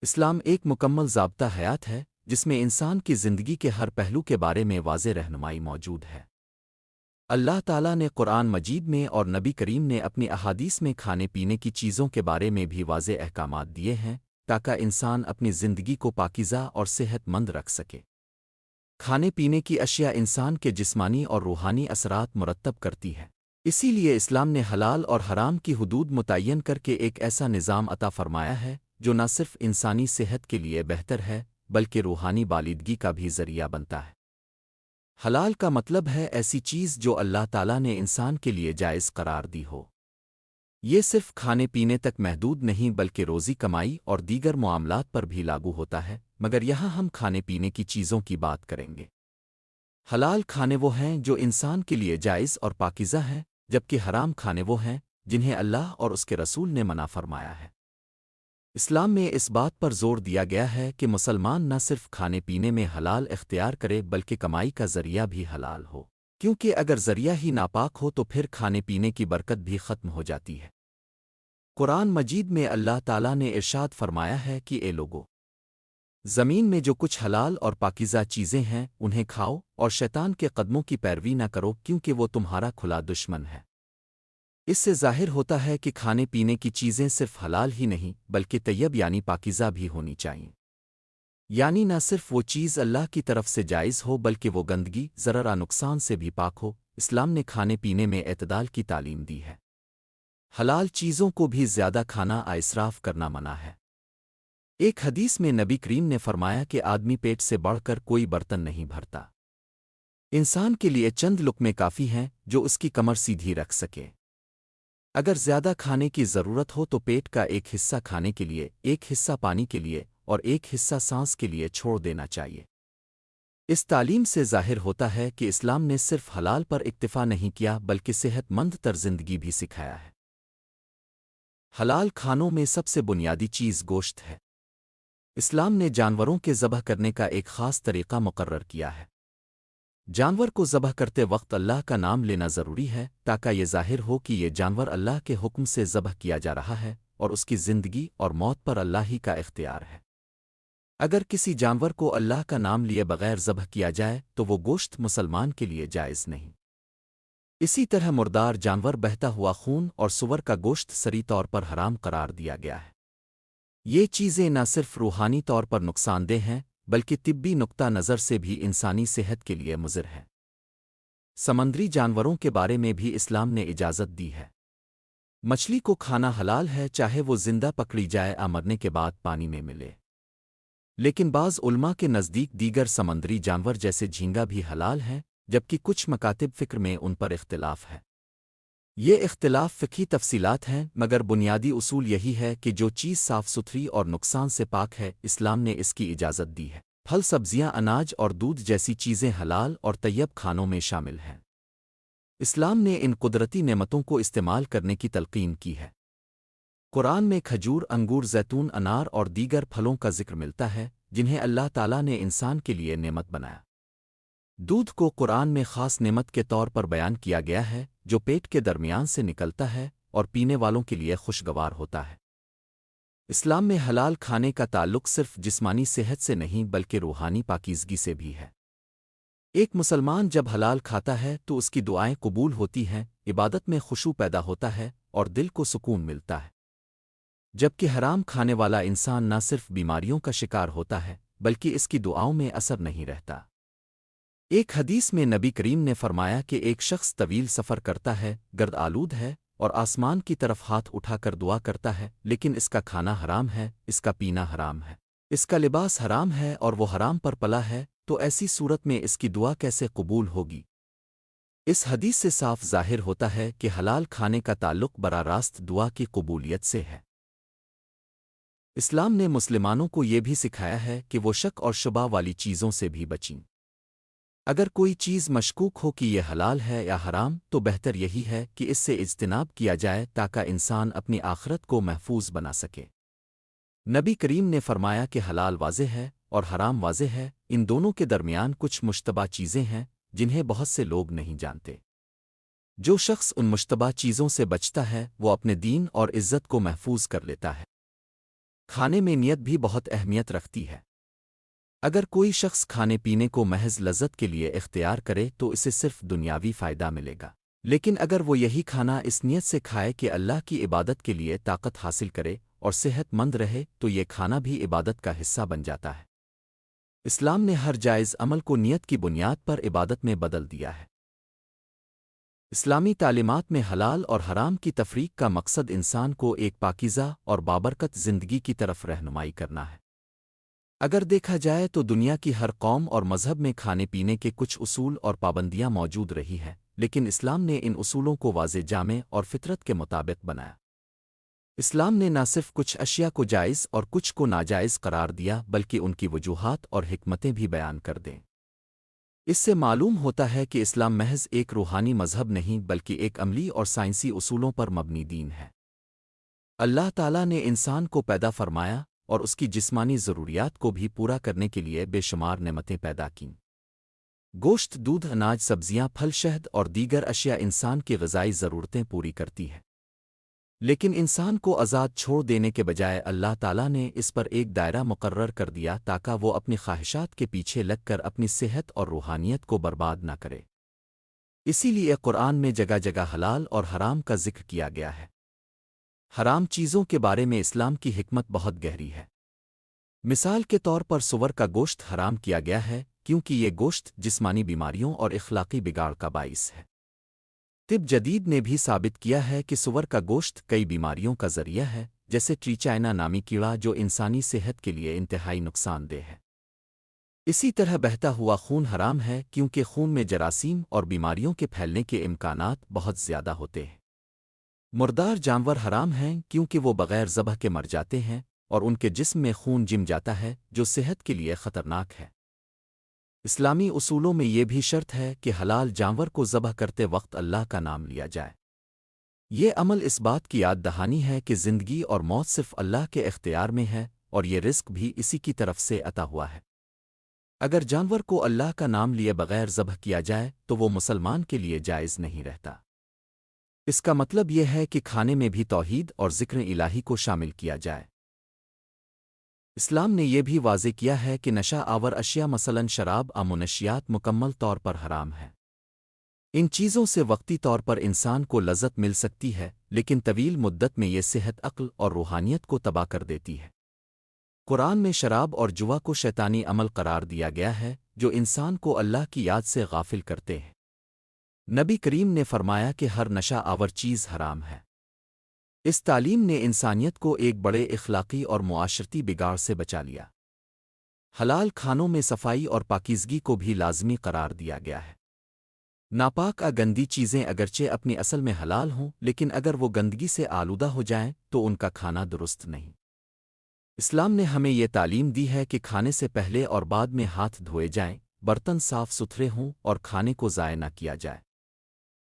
اسلام ایک مکمل ضابطہ حیات ہے جس میں انسان کی زندگی کے ہر پہلو کے بارے میں واضح رہنمائی موجود ہے۔ اللہ تعالیٰ نے قرآن مجید میں اور نبی کریم نے اپنی احادیث میں کھانے پینے کی چیزوں کے بارے میں بھی واضح احکامات دیے ہیں تاکہ انسان اپنی زندگی کو پاکیزہ اور صحت مند رکھ سکے۔ کھانے پینے کی اشیاء انسان کے جسمانی اور روحانی اثرات مرتب کرتی ہے۔ اسی لیے اسلام نے حلال اور حرام کی حدود متعین کر کے ایک ایسا نظام عطا فرمایا ہے جو نہ صرف انسانی صحت کے لیے بہتر ہے بلکہ روحانی بالادگی کا بھی ذریعہ بنتا ہے۔ حلال کا مطلب ہے ایسی چیز جو اللہ تعالیٰ نے انسان کے لیے جائز قرار دی ہو۔ یہ صرف کھانے پینے تک محدود نہیں بلکہ روزی کمائی اور دیگر معاملات پر بھی لاگو ہوتا ہے، مگر یہاں ہم کھانے پینے کی چیزوں کی بات کریں گے۔ حلال کھانے وہ ہیں جو انسان کے لیے جائز اور پاکیزہ ہیں، جبکہ حرام کھانے وہ ہیں جنہیں اللہ اور اس کے رسول نے منع فرمایا ہے۔ اسلام میں اس بات پر زور دیا گیا ہے کہ مسلمان نہ صرف کھانے پینے میں حلال اختیار کرے بلکہ کمائی کا ذریعہ بھی حلال ہو، کیونکہ اگر ذریعہ ہی ناپاک ہو تو پھر کھانے پینے کی برکت بھی ختم ہو جاتی ہے۔ قرآن مجید میں اللہ تعالیٰ نے ارشاد فرمایا ہے کہ اے لوگو، زمین میں جو کچھ حلال اور پاکیزہ چیزیں ہیں انہیں کھاؤ اور شیطان کے قدموں کی پیروی نہ کرو کیونکہ وہ تمہارا کھلا دشمن ہے۔ اس سے ظاہر ہوتا ہے کہ کھانے پینے کی چیزیں صرف حلال ہی نہیں بلکہ طیب یعنی پاکیزہ بھی ہونی چاہئیں، یعنی نہ صرف وہ چیز اللہ کی طرف سے جائز ہو بلکہ وہ گندگی ضرر نقصان سے بھی پاک ہو۔ اسلام نے کھانے پینے میں اعتدال کی تعلیم دی ہے۔ حلال چیزوں کو بھی زیادہ کھانا اسراف کرنا منع ہے۔ ایک حدیث میں نبی کریم نے فرمایا کہ آدمی پیٹ سے بڑھ کر کوئی برتن نہیں بھرتا۔ انسان کے لیے چند لقمے کافی ہیں جو اس کی کمر سیدھی رکھ سکے۔ اگر زیادہ کھانے کی ضرورت ہو تو پیٹ کا ایک حصہ کھانے کے لیے، ایک حصہ پانی کے لیے اور ایک حصہ سانس کے لیے چھوڑ دینا چاہیے۔ اس تعلیم سے ظاہر ہوتا ہے کہ اسلام نے صرف حلال پر اکتفا نہیں کیا بلکہ صحت مند تر زندگی بھی سکھایا ہے۔ حلال کھانوں میں سب سے بنیادی چیز گوشت ہے۔ اسلام نے جانوروں کے ذبح کرنے کا ایک خاص طریقہ مقرر کیا ہے۔ جانور کو ذبح کرتے وقت اللہ کا نام لینا ضروری ہے تاکہ یہ ظاہر ہو کہ یہ جانور اللہ کے حکم سے ذبح کیا جا رہا ہے اور اس کی زندگی اور موت پر اللہ ہی کا اختیار ہے۔ اگر کسی جانور کو اللہ کا نام لیے بغیر ذبح کیا جائے تو وہ گوشت مسلمان کے لیے جائز نہیں۔ اسی طرح مردار جانور، بہتا ہوا خون اور سور کا گوشت سری طور پر حرام قرار دیا گیا ہے۔ یہ چیزیں نہ صرف روحانی طور پر نقصان دہ ہیں بلکہ طبی نقطہ نظر سے بھی انسانی صحت کے لیے مضر ہے۔ سمندری جانوروں کے بارے میں بھی اسلام نے اجازت دی ہے۔ مچھلی کو کھانا حلال ہے چاہے وہ زندہ پکڑی جائے یا مرنے کے بعد پانی میں ملے، لیکن بعض علماء کے نزدیک دیگر سمندری جانور جیسے جھینگا بھی حلال ہیں، جبکہ کچھ مکاتب فکر میں ان پر اختلاف ہے۔ یہ اختلاف فقہی تفصیلات ہیں مگر بنیادی اصول یہی ہے کہ جو چیز صاف ستھری اور نقصان سے پاک ہے اسلام نے اس کی اجازت دی ہے۔ پھل، سبزیاں، اناج اور دودھ جیسی چیزیں حلال اور طیب کھانوں میں شامل ہیں۔ اسلام نے ان قدرتی نعمتوں کو استعمال کرنے کی تلقین کی ہے۔ قرآن میں کھجور، انگور، زیتون، انار اور دیگر پھلوں کا ذکر ملتا ہے جنہیں اللہ تعالیٰ نے انسان کے لیے نعمت بنایا۔ دودھ کو قرآن میں خاص نعمت کے طور پر بیان کیا گیا ہے جو پیٹ کے درمیان سے نکلتا ہے اور پینے والوں کے لیے خوشگوار ہوتا ہے۔ اسلام میں حلال کھانے کا تعلق صرف جسمانی صحت سے نہیں بلکہ روحانی پاکیزگی سے بھی ہے۔ ایک مسلمان جب حلال کھاتا ہے تو اس کی دعائیں قبول ہوتی ہیں، عبادت میں خشوع پیدا ہوتا ہے اور دل کو سکون ملتا ہے، جبکہ حرام کھانے والا انسان نہ صرف بیماریوں کا شکار ہوتا ہے بلکہ اس کی دعاؤں میں اثر نہیں رہتا۔ ایک حدیث میں نبی کریم نے فرمایا کہ ایک شخص طویل سفر کرتا ہے، گرد آلود ہے اور آسمان کی طرف ہاتھ اٹھا کر دعا کرتا ہے، لیکن اس کا کھانا حرام ہے، اس کا پینا حرام ہے، اس کا لباس حرام ہے اور وہ حرام پر پلا ہے، تو ایسی صورت میں اس کی دعا کیسے قبول ہوگی؟ اس حدیث سے صاف ظاہر ہوتا ہے کہ حلال کھانے کا تعلق براہ راست دعا کی قبولیت سے ہے۔ اسلام نے مسلمانوں کو یہ بھی سکھایا ہے کہ وہ شک اور شبہ والی چیزوں سے بھی بچیں۔ اگر کوئی چیز مشکوک ہو کہ یہ حلال ہے یا حرام تو بہتر یہی ہے کہ اس سے اجتناب کیا جائے تاکہ انسان اپنی آخرت کو محفوظ بنا سکے۔ نبی کریم نے فرمایا کہ حلال واضح ہے اور حرام واضح ہے، ان دونوں کے درمیان کچھ مشتبہ چیزیں ہیں جنہیں بہت سے لوگ نہیں جانتے۔ جو شخص ان مشتبہ چیزوں سے بچتا ہے وہ اپنے دین اور عزت کو محفوظ کر لیتا ہے۔ کھانے میں نیت بھی بہت اہمیت رکھتی ہے۔ اگر کوئی شخص کھانے پینے کو محض لذت کے لیے اختیار کرے تو اسے صرف دنیاوی فائدہ ملے گا، لیکن اگر وہ یہی کھانا اس نیت سے کھائے کہ اللہ کی عبادت کے لیے طاقت حاصل کرے اور صحت مند رہے تو یہ کھانا بھی عبادت کا حصہ بن جاتا ہے۔ اسلام نے ہر جائز عمل کو نیت کی بنیاد پر عبادت میں بدل دیا ہے۔ اسلامی تعلیمات میں حلال اور حرام کی تفریق کا مقصد انسان کو ایک پاکیزہ اور بابرکت زندگی کی طرف رہنمائی کرنا ہے۔ اگر دیکھا جائے تو دنیا کی ہر قوم اور مذہب میں کھانے پینے کے کچھ اصول اور پابندیاں موجود رہی ہیں، لیکن اسلام نے ان اصولوں کو واضح جامع اور فطرت کے مطابق بنایا۔ اسلام نے نہ صرف کچھ اشیاء کو جائز اور کچھ کو ناجائز قرار دیا بلکہ ان کی وجوہات اور حکمتیں بھی بیان کر دیں۔ اس سے معلوم ہوتا ہے کہ اسلام محض ایک روحانی مذہب نہیں بلکہ ایک عملی اور سائنسی اصولوں پر مبنی دین ہے۔ اللہ تعالیٰ نے انسان کو پیدا فرمایا اور اس کی جسمانی ضروریات کو بھی پورا کرنے کے لیے بے شمار نعمتیں پیدا کیں۔ گوشت، دودھ، اناج، سبزیاں، پھل، شہد اور دیگر اشیاء انسان کی غذائی ضرورتیں پوری کرتی ہیں، لیکن انسان کو آزاد چھوڑ دینے کے بجائے اللہ تعالیٰ نے اس پر ایک دائرہ مقرر کر دیا تاکہ وہ اپنی خواہشات کے پیچھے لگ کر اپنی صحت اور روحانیت کو برباد نہ کرے۔ اسی لیے قرآن میں جگہ جگہ حلال اور حرام کا ذکر کیا گیا ہے۔ حرام چیزوں کے بارے میں اسلام کی حکمت بہت گہری ہے۔ مثال کے طور پر سور کا گوشت حرام کیا گیا ہے کیونکہ یہ گوشت جسمانی بیماریوں اور اخلاقی بگاڑ کا باعث ہے۔ طب جدید نے بھی ثابت کیا ہے کہ سور کا گوشت کئی بیماریوں کا ذریعہ ہے، جیسے ٹریچائنا نامی کیڑا جو انسانی صحت کے لیے انتہائی نقصان دہ ہے۔ اسی طرح بہتا ہوا خون حرام ہے کیونکہ خون میں جراثیم اور بیماریوں کے پھیلنے کے امکانات بہت زیادہ ہوتے ہیں۔ مردار جانور حرام ہیں کیونکہ وہ بغیر ذبح کے مر جاتے ہیں اور ان کے جسم میں خون جم جاتا ہے جو صحت کے لیے خطرناک ہے۔ اسلامی اصولوں میں یہ بھی شرط ہے کہ حلال جانور کو ذبح کرتے وقت اللہ کا نام لیا جائے۔ یہ عمل اس بات کی یاد دہانی ہے کہ زندگی اور موت صرف اللہ کے اختیار میں ہے اور یہ رزق بھی اسی کی طرف سے عطا ہوا ہے۔ اگر جانور کو اللہ کا نام لیے بغیر ذبح کیا جائے تو وہ مسلمان کے لیے جائز نہیں رہتا۔ اس کا مطلب یہ ہے کہ کھانے میں بھی توحید اور ذکر الہی کو شامل کیا جائے۔ اسلام نے یہ بھی واضح کیا ہے کہ نشہ آور اشیاء مثلاً شراب اور منشیات مکمل طور پر حرام ہیں۔ ان چیزوں سے وقتی طور پر انسان کو لذت مل سکتی ہے لیکن طویل مدت میں یہ صحت، عقل اور روحانیت کو تباہ کر دیتی ہے۔ قرآن میں شراب اور جوا کو شیطانی عمل قرار دیا گیا ہے جو انسان کو اللہ کی یاد سے غافل کرتے ہیں۔ نبی کریم نے فرمایا کہ ہر نشہ آور چیز حرام ہے۔ اس تعلیم نے انسانیت کو ایک بڑے اخلاقی اور معاشرتی بگاڑ سے بچا لیا۔ حلال کھانوں میں صفائی اور پاکیزگی کو بھی لازمی قرار دیا گیا ہے۔ ناپاک گندی چیزیں اگرچہ اپنی اصل میں حلال ہوں لیکن اگر وہ گندگی سے آلودہ ہو جائیں تو ان کا کھانا درست نہیں۔ اسلام نے ہمیں یہ تعلیم دی ہے کہ کھانے سے پہلے اور بعد میں ہاتھ دھوئے جائیں، برتن صاف ستھرے ہوں اور کھانے کو ضائع نہ کیا جائے۔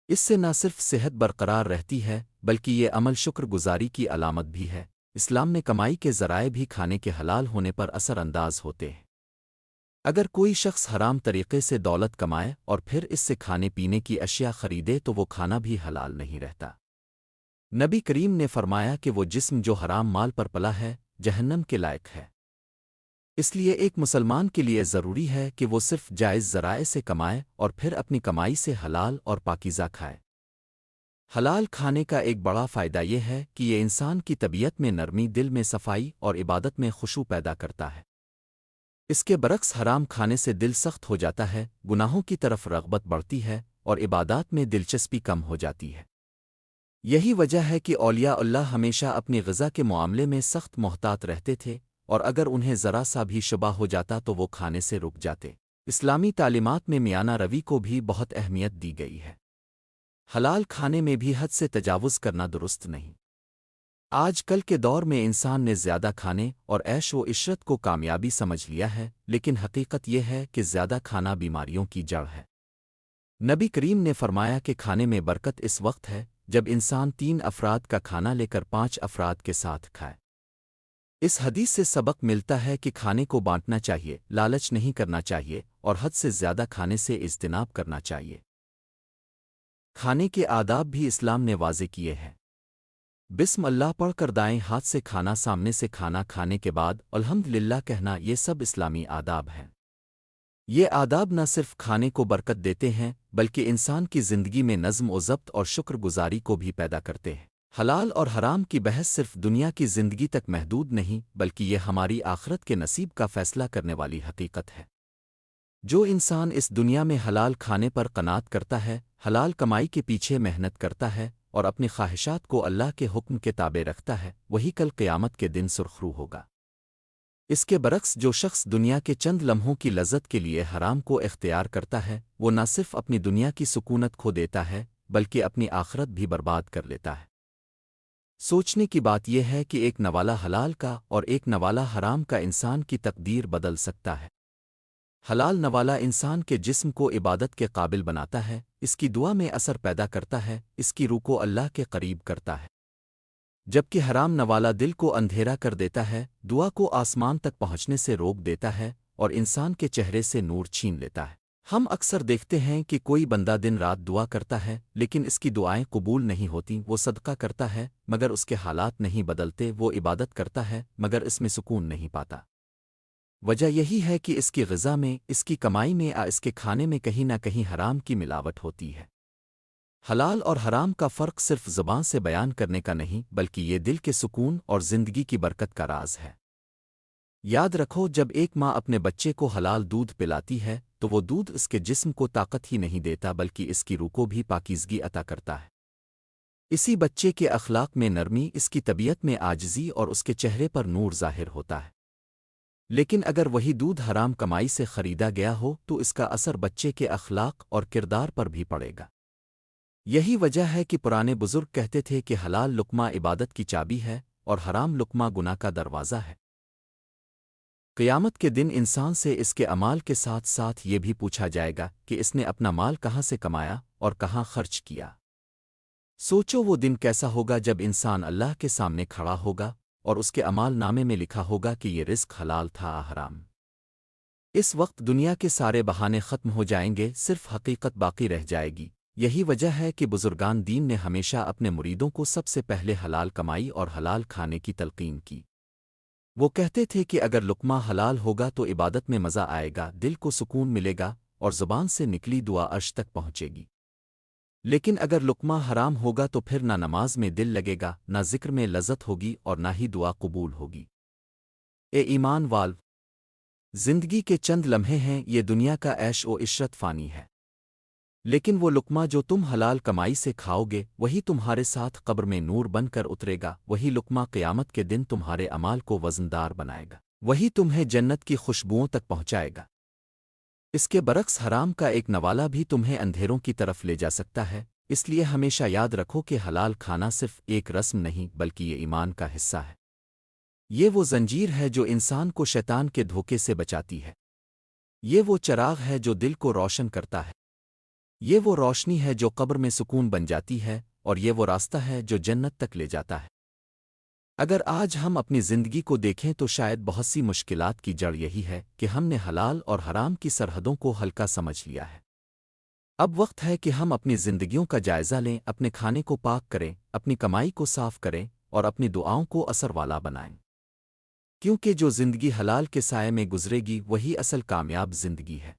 اس سے نہ صرف صحت برقرار رہتی ہے بلکہ یہ عمل شکر گزاری کی علامت بھی ہے۔ اسلام میں کمائی کے ذرائع بھی کھانے کے حلال ہونے پر اثر انداز ہوتے ہیں۔ اگر کوئی شخص حرام طریقے سے دولت کمائے اور پھر اس سے کھانے پینے کی اشیاء خریدے تو وہ کھانا بھی حلال نہیں رہتا۔ نبی کریم نے فرمایا کہ وہ جسم جو حرام مال پر پلا ہے جہنم کے لائق ہے۔ اس لیے ایک مسلمان کے لیے ضروری ہے کہ وہ صرف جائز ذرائع سے کمائے اور پھر اپنی کمائی سے حلال اور پاکیزہ کھائے۔ حلال کھانے کا ایک بڑا فائدہ یہ ہے کہ یہ انسان کی طبیعت میں نرمی، دل میں صفائی اور عبادت میں خشوع پیدا کرتا ہے۔ اس کے برعکس حرام کھانے سے دل سخت ہو جاتا ہے، گناہوں کی طرف رغبت بڑھتی ہے اور عبادات میں دلچسپی کم ہو جاتی ہے۔ یہی وجہ ہے کہ اولیاء اللہ ہمیشہ اپنی غذا کے معاملے میں سخت محتاط رہتے تھے اور اگر انہیں ذرا سا بھی شبہ ہو جاتا تو وہ کھانے سے رک جاتے۔ اسلامی تعلیمات میں میانہ روی کو بھی بہت اہمیت دی گئی ہے۔ حلال کھانے میں بھی حد سے تجاوز کرنا درست نہیں۔ آج کل کے دور میں انسان نے زیادہ کھانے اور عیش و عشرت کو کامیابی سمجھ لیا ہے، لیکن حقیقت یہ ہے کہ زیادہ کھانا بیماریوں کی جڑ ہے۔ نبی کریم نے فرمایا کہ کھانے میں برکت اس وقت ہے جب انسان 3 افراد کا کھانا لے کر 5 افراد کے ساتھ کھائے۔ اس حدیث سے سبق ملتا ہے کہ کھانے کو بانٹنا چاہیے، لالچ نہیں کرنا چاہیے اور حد سے زیادہ کھانے سے اجتناب کرنا چاہیے۔ کھانے کے آداب بھی اسلام نے واضح کیے ہیں۔ بسم اللہ پڑھ کر دائیں ہاتھ سے کھانا سامنے سے کھانا کھانے کے بعد الحمدللہ کہنا یہ سب اسلامی آداب ہیں۔ یہ آداب نہ صرف کھانے کو برکت دیتے ہیں بلکہ انسان کی زندگی میں نظم و ضبط اور شکر گزاری کو بھی پیدا کرتے ہیں۔ حلال اور حرام کی بحث صرف دنیا کی زندگی تک محدود نہیں بلکہ یہ ہماری آخرت کے نصیب کا فیصلہ کرنے والی حقیقت ہے۔ جو انسان اس دنیا میں حلال کھانے پر قناعت کرتا ہے، حلال کمائی کے پیچھے محنت کرتا ہے اور اپنی خواہشات کو اللہ کے حکم کے تابع رکھتا ہے، وہی کل قیامت کے دن سرخرو ہوگا۔ اس کے برعکس جو شخص دنیا کے چند لمحوں کی لذت کے لیے حرام کو اختیار کرتا ہے، وہ نہ صرف اپنی دنیا کی سکونت کھو دیتا ہے بلکہ اپنی آخرت بھی برباد کر لیتا ہے۔ سوچنے کی بات یہ ہے کہ ایک نوالا حلال کا اور ایک نوالا حرام کا انسان کی تقدیر بدل سکتا ہے۔ حلال نوالا انسان کے جسم کو عبادت کے قابل بناتا ہے، اس کی دعا میں اثر پیدا کرتا ہے، اس کی روح کو اللہ کے قریب کرتا ہے، جبکہ حرام نوالا دل کو اندھیرا کر دیتا ہے، دعا کو آسمان تک پہنچنے سے روک دیتا ہے اور انسان کے چہرے سے نور چھین لیتا ہے۔ ہم اکثر دیکھتے ہیں کہ کوئی بندہ دن رات دعا کرتا ہے لیکن اس کی دعائیں قبول نہیں ہوتیں، وہ صدقہ کرتا ہے مگر اس کے حالات نہیں بدلتے، وہ عبادت کرتا ہے مگر اس میں سکون نہیں پاتا۔ وجہ یہی ہے کہ اس کی غذا میں، اس کی کمائی میں یا اس کے کھانے میں کہیں نہ کہیں حرام کی ملاوٹ ہوتی ہے۔ حلال اور حرام کا فرق صرف زبان سے بیان کرنے کا نہیں بلکہ یہ دل کے سکون اور زندگی کی برکت کا راز ہے۔ یاد رکھو، جب ایک ماں اپنے بچے کو حلال دودھ پلاتی ہے تو وہ دودھ اس کے جسم کو طاقت ہی نہیں دیتا بلکہ اس کی روح کو بھی پاکیزگی عطا کرتا ہے۔ اسی بچے کے اخلاق میں نرمی، اس کی طبیعت میں عاجزی اور اس کے چہرے پر نور ظاہر ہوتا ہے۔ لیکن اگر وہی دودھ حرام کمائی سے خریدا گیا ہو تو اس کا اثر بچے کے اخلاق اور کردار پر بھی پڑے گا۔ یہی وجہ ہے کہ پرانے بزرگ کہتے تھے کہ حلال لقمہ عبادت کی چابی ہے اور حرام لقمہ گناہ کا دروازہ ہے۔ قیامت کے دن انسان سے اس کے اعمال کے ساتھ ساتھ یہ بھی پوچھا جائے گا کہ اس نے اپنا مال کہاں سے کمایا اور کہاں خرچ کیا۔ سوچو وہ دن کیسا ہوگا جب انسان اللہ کے سامنے کھڑا ہوگا اور اس کے اعمال نامے میں لکھا ہوگا کہ یہ رزق حلال تھا یا حرام۔ اس وقت دنیا کے سارے بہانے ختم ہو جائیں گے، صرف حقیقت باقی رہ جائے گی۔ یہی وجہ ہے کہ بزرگان دین نے ہمیشہ اپنے مریدوں کو سب سے پہلے حلال کمائی اور حلال کھانے کی تلقین کی۔ وہ کہتے تھے کہ اگر لقمہ حلال ہوگا تو عبادت میں مزہ آئے گا، دل کو سکون ملے گا اور زبان سے نکلی دعا عرش تک پہنچے گی۔ لیکن اگر لقمہ حرام ہوگا تو پھر نہ نماز میں دل لگے گا، نہ ذکر میں لذت ہوگی اور نہ ہی دعا قبول ہوگی۔ اے ایمان والو! زندگی کے چند لمحے ہیں، یہ دنیا کا عیش و عشرت فانی ہے، لیکن وہ لقمہ جو تم حلال کمائی سے کھاؤ گے وہی تمہارے ساتھ قبر میں نور بن کر اترے گا، وہی لقمہ قیامت کے دن تمہارے اعمال کو وزندار بنائے گا، وہی تمہیں جنت کی خوشبوؤں تک پہنچائے گا۔ اس کے برعکس حرام کا ایک نوالا بھی تمہیں اندھیروں کی طرف لے جا سکتا ہے، اس لیے ہمیشہ یاد رکھو کہ حلال کھانا صرف ایک رسم نہیں بلکہ یہ ایمان کا حصہ ہے۔ یہ وہ زنجیر ہے جو انسان کو شیطان کے دھوکے سے بچاتی ہے، یہ وہ چراغ ہے جو دل کو روشن کرتا ہے، یہ وہ روشنی ہے جو قبر میں سکون بن جاتی ہے اور یہ وہ راستہ ہے جو جنت تک لے جاتا ہے۔ اگر آج ہم اپنی زندگی کو دیکھیں تو شاید بہت سی مشکلات کی جڑ یہی ہے کہ ہم نے حلال اور حرام کی سرحدوں کو ہلکا سمجھ لیا ہے۔ اب وقت ہے کہ ہم اپنی زندگیوں کا جائزہ لیں، اپنے کھانے کو پاک کریں، اپنی کمائی کو صاف کریں اور اپنی دعاؤں کو اثر والا بنائیں، کیونکہ جو زندگی حلال کے سائے میں گزرے گی وہی اصل کامیاب زندگی ہے۔